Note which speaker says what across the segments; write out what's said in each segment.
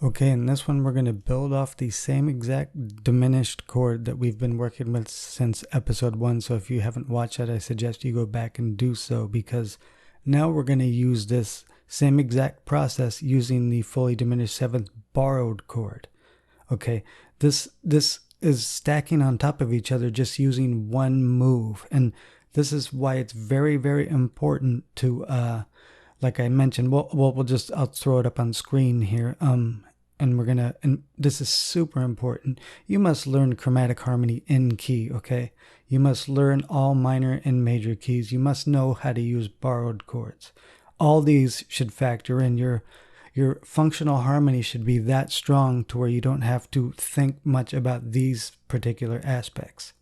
Speaker 1: Okay, in this one we're going to build off the same exact diminished chord that we've been working with since episode 1. So if you haven't watched that, I suggest you go back and do so, because now we're going to use this same exact process using the fully diminished 7th borrowed chord. Okay, this is stacking on top of each other, just using one move. And this is why it's very, very important to, like I mentioned, I'll throw it up on screen here. And this is super important. You must learn chromatic harmony in key, okay? You must learn all minor and major keys. You must know how to use borrowed chords. All these should factor in. Your functional harmony should be that strong to where you don't have to think much about these particular aspects.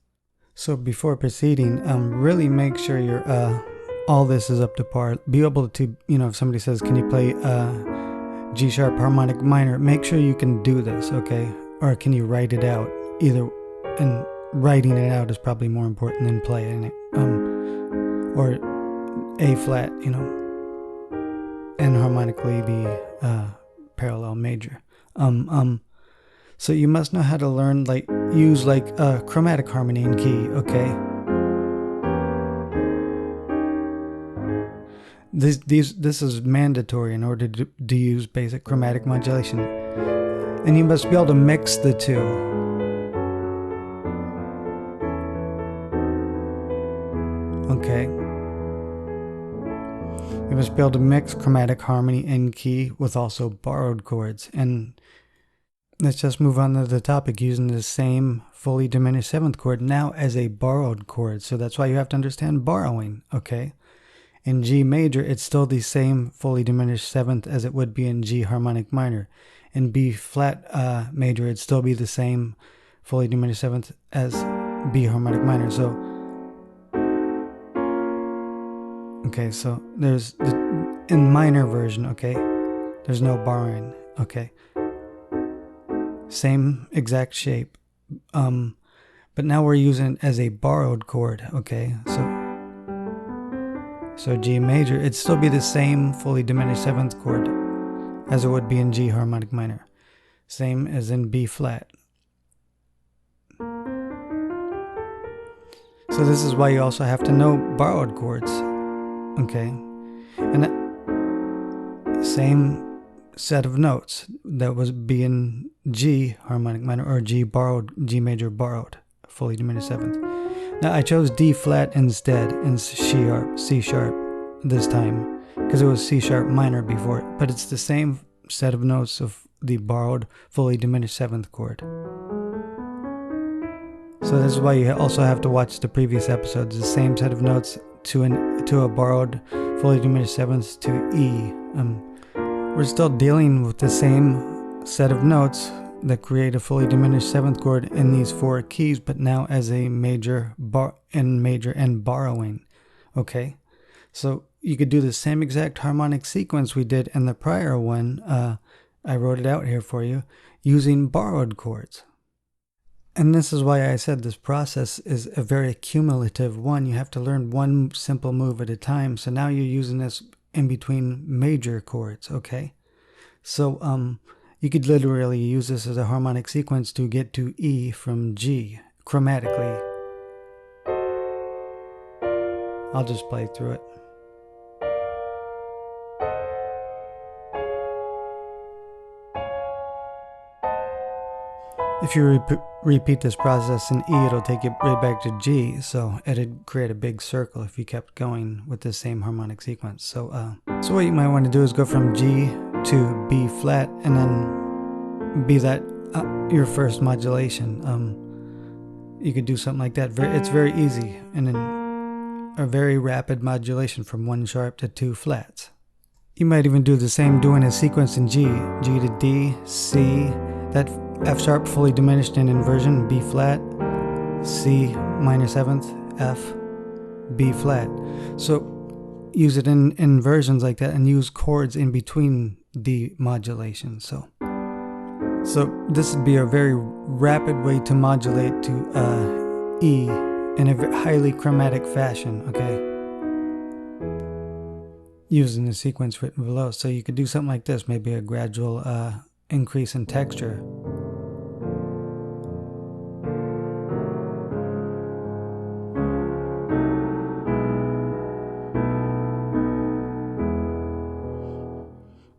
Speaker 1: So before proceeding, really make sure all this is up to par. Be able to, if somebody says, can you play G sharp harmonic minor, make sure you can do this, okay? Or can you write it out? And writing it out is probably more important than playing it. Or A flat, and harmonically the parallel major. So you must know how to learn, use chromatic harmony in key, okay? This is mandatory in order to use basic chromatic modulation. And you must be able to mix the two. Okay. You must be able to mix chromatic harmony in key with also borrowed chords. And let's just move on to the topic, using the same fully diminished 7th chord now as a borrowed chord. So that's why you have to understand borrowing, okay? In G major, it's still the same fully diminished 7th as it would be in G harmonic minor. In B flat major, it'd still be the same fully diminished 7th as B harmonic minor. So, okay, so there's in minor version, okay, there's no borrowing, okay, same exact shape, but now we're using it as a borrowed chord, okay, so G major, it'd still be the same fully diminished 7th chord as it would be in G harmonic minor. Same as in B flat. So this is why you also have to know borrowed chords. Okay. And same set of notes that was be in G harmonic minor or G major borrowed, fully diminished 7th. Now I chose D flat instead and C sharp this time because it was C sharp minor before, but it's the same set of notes of the borrowed fully diminished 7th chord. So this is why you also have to watch the previous episodes, the same set of notes to a borrowed fully diminished 7th to E. We're still dealing with the same set of notes that create a fully diminished 7th chord in these 4 keys, but now as a major and borrowing. Okay, so you could do the same exact harmonic sequence we did in the prior one. I wrote it out here for you, using borrowed chords. And this is why I said this process is a very cumulative one. You have to learn one simple move at a time. So now you're using this in between major chords, okay? So you could literally use this as a harmonic sequence to get to E from G chromatically. I'll just play through it. If you repeat this process in E, it'll take you right back to G, so it'd create a big circle if you kept going with the same harmonic sequence. So what you might want to do is go from G to B flat, and then be that your first modulation. You could do something like that. It's very easy, and then a very rapid modulation from 1 sharp to 2 flats. You might even do the same doing a sequence in G to D, C, that F sharp fully diminished in inversion, B flat, C minor 7th, F, B flat. So use it in inversions like that and use chords in between the modulations. So this would be a very rapid way to modulate to E in a highly chromatic fashion, okay? Using the sequence written below. So you could do something like this, maybe a gradual increase in texture.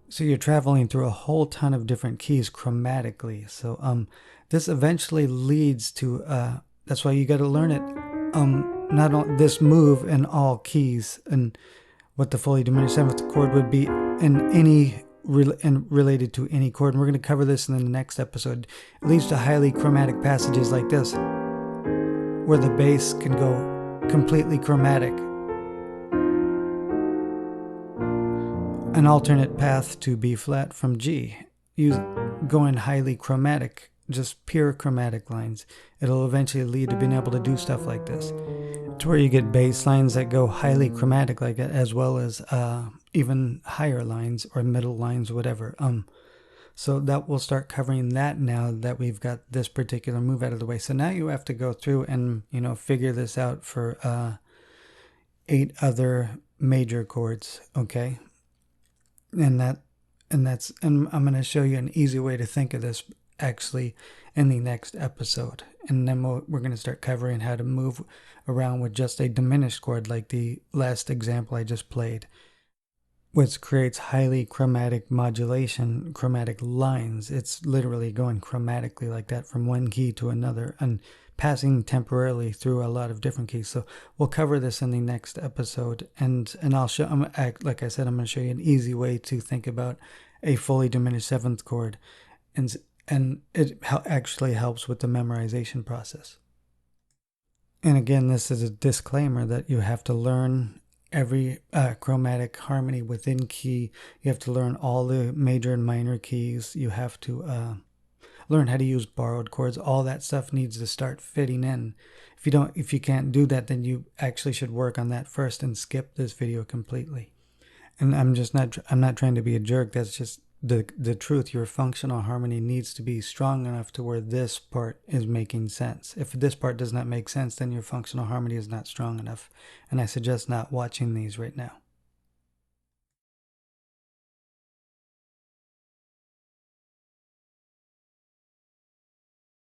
Speaker 1: So you're traveling through a whole ton of different keys chromatically. So this eventually leads to that's why you got to learn it. Not on this move in all keys, and what the fully diminished seventh chord would be in any related to any chord. And we're going to cover this in the next episode. It leads to highly chromatic passages like this, where the bass can go completely chromatic. An alternate path to B flat from G. You go in highly chromatic, just pure chromatic lines. It'll eventually lead to being able to do stuff like this, to where you get bass lines that go highly chromatic like that, as well as even higher lines or middle lines, whatever. So that we'll start covering that now that we've got this particular move out of the way. So now you have to go through and figure this out for 8 other major chords, okay? And I'm going to show you an easy way to think of this actually in the next episode. And then we're going to start covering how to move around with just a diminished chord like the last example I just played, which creates highly chromatic modulation, chromatic lines. It's literally going chromatically like that from one key to another and passing temporarily through a lot of different keys. So we'll cover this in the next episode, and I'll show, like I said, I'm going to show you an easy way to think about a fully diminished seventh chord, and it actually helps with the memorization process. And again, this is a disclaimer that you have to learn every chromatic harmony within key. You have to learn all the major and minor keys. You have to learn how to use borrowed chords. All that stuff needs to start fitting in. If you can't do that, then you actually should work on that first and skip this video completely. And I'm not trying to be a jerk. That's just the truth. Your functional harmony needs to be strong enough to where this part is making sense. If this part does not make sense, then your functional harmony is not strong enough. And I suggest not watching these right now.